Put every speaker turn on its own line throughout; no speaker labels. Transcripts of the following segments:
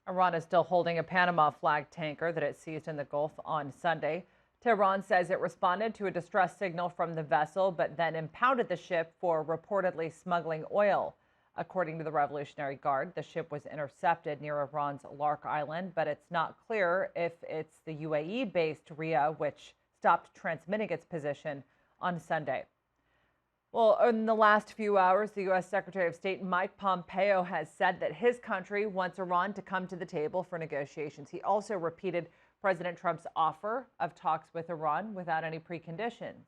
Iran is still holding a Panama-flagged tanker that it seized in the Gulf on Sunday. Tehran says it responded to a distress signal from the vessel, but then impounded the ship for reportedly smuggling oil. According to the Revolutionary Guard, the ship was intercepted near Iran's Lark island, but it's not clear if it's the UAE-based Riah, which stopped transmitting its position on Sunday. Well, in the last few hours, the U.S. Secretary of State Mike Pompeo has said that his country wants Iran to come to the table for negotiations. He also repeated President Trump's offer of talks with Iran without any preconditions.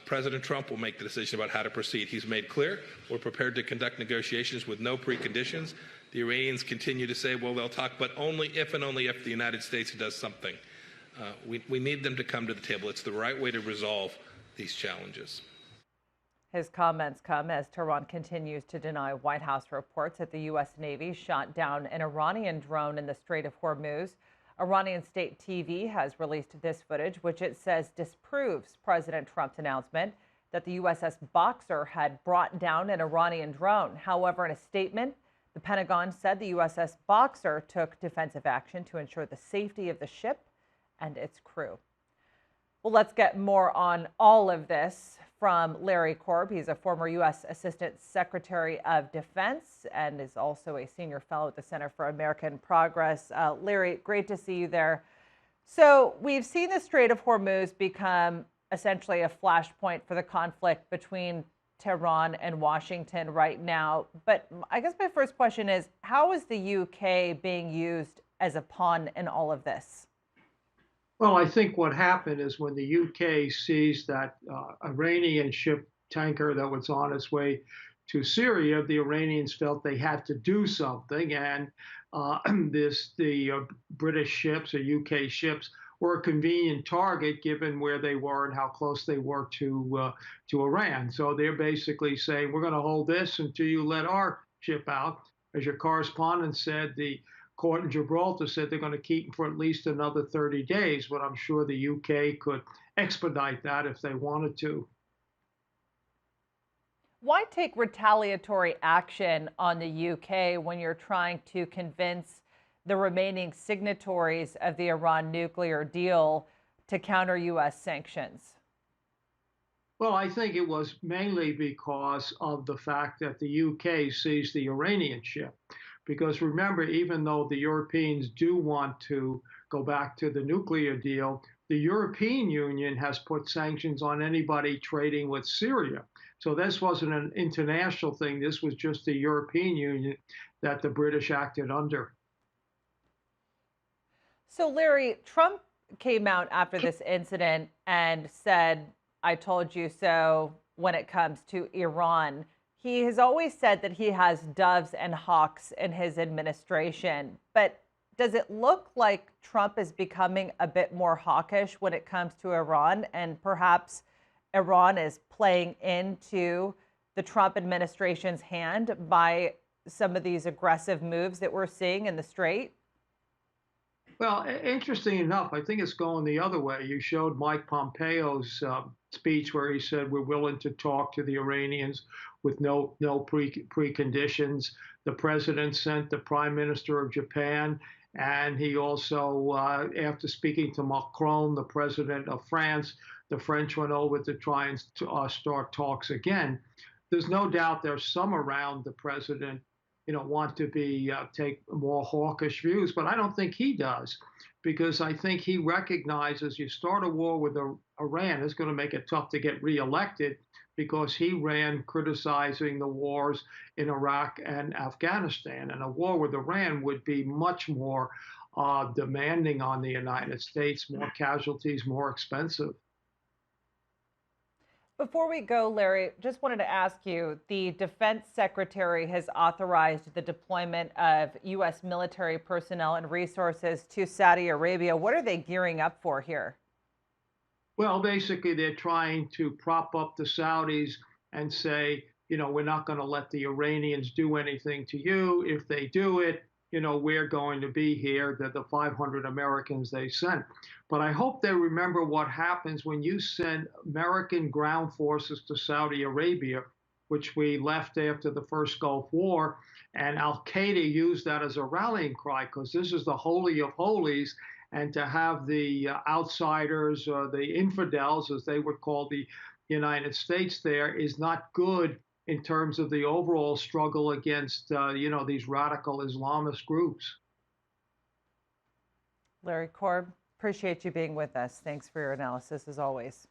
President Trump will make the decision about how to proceed. He's made clear we're prepared to conduct negotiations with no preconditions. The Iranians continue to say, well, they'll talk, but only if the United States does something. We need them to come to the table. It's the right way to resolve these challenges.
His comments come as Tehran continues to deny White House reports that the U.S. Navy shot down an Iranian drone in the Strait of Hormuz. Iranian state TV has released this footage, which it says disproves President Trump's announcement that the USS Boxer had brought down an Iranian drone. However, in a statement, the Pentagon said the USS Boxer took defensive action to ensure the safety of the ship and its crew. Well, let's get more on all of this from Larry Korb. He's a former U.S. Assistant Secretary of Defense and is also a senior fellow at the Center for American Progress. Larry, great to see you there. So we've seen the Strait of Hormuz become essentially a flashpoint for the conflict between Tehran and Washington right now. But I guess my first question is, how is the U.K. being used as a pawn in all of this?
Well, I think what happened is when the UK seized that Iranian ship tanker that was on its way to Syria, the Iranians felt they had to do something, and the British ships or UK ships were a convenient target given where they were and how close they were to Iran. So they're basically saying, we're going to hold this until you let our ship out. As your correspondent said, the court in Gibraltar said they're going to keep them for at least another 30 days, but I'm sure the UK could expedite that if they wanted to.
Why take retaliatory action on the UK when you're trying to convince the remaining signatories of the Iran nuclear deal to counter U.S. sanctions?
Well, I think it was mainly because of the fact that the UK seized the Iranian ship. Because remember, even though the Europeans do want to go back to the nuclear deal, the European Union has put sanctions on anybody trading with Syria. So this wasn't an international thing. This was just the European Union that the British acted under.
So, Larry, Trump came out after this incident and said, I told you so when it comes to Iran. He has always said that he has doves and hawks in his administration, but does it look like Trump is becoming a bit more hawkish when it comes to Iran, and perhaps Iran is playing into the Trump administration's hand by some of these aggressive moves that we're seeing in the Strait?
Well, interesting enough, I think it's going the other way. You showed Mike Pompeo's speech where he said we're willing to talk to the Iranians with no preconditions. The president sent the prime minister of Japan, and he also, after speaking to Macron, the president of France, the French went over to try and start talks again. There's no doubt there's some around the president want to take more hawkish views, but I don't think he does, because I think he recognizes you start a war with Iran, it's going to make it tough to get reelected, because he ran criticizing the wars in Iraq and Afghanistan, and a war with Iran would be much more demanding on the United States, more casualties, more expensive.
Before we go, Larry, just wanted to ask you, the defense secretary has authorized the deployment of U.S. military personnel and resources to Saudi Arabia. What are they gearing up for here?
Well, basically, they're trying to prop up the Saudis and say, we're not going to let the Iranians do anything to you. If they do it, we're going to be here. They're the 500 Americans they sent. But I hope they remember what happens when you send American ground forces to Saudi Arabia. which we left after the first Gulf War. And Al Qaeda used that as a rallying cry because this is the holy of holies. And to have the outsiders or the infidels, as they would call the United States there, is not good in terms of the overall struggle against, these radical Islamist groups.
Larry Korb, appreciate you being with us. Thanks for your analysis as always.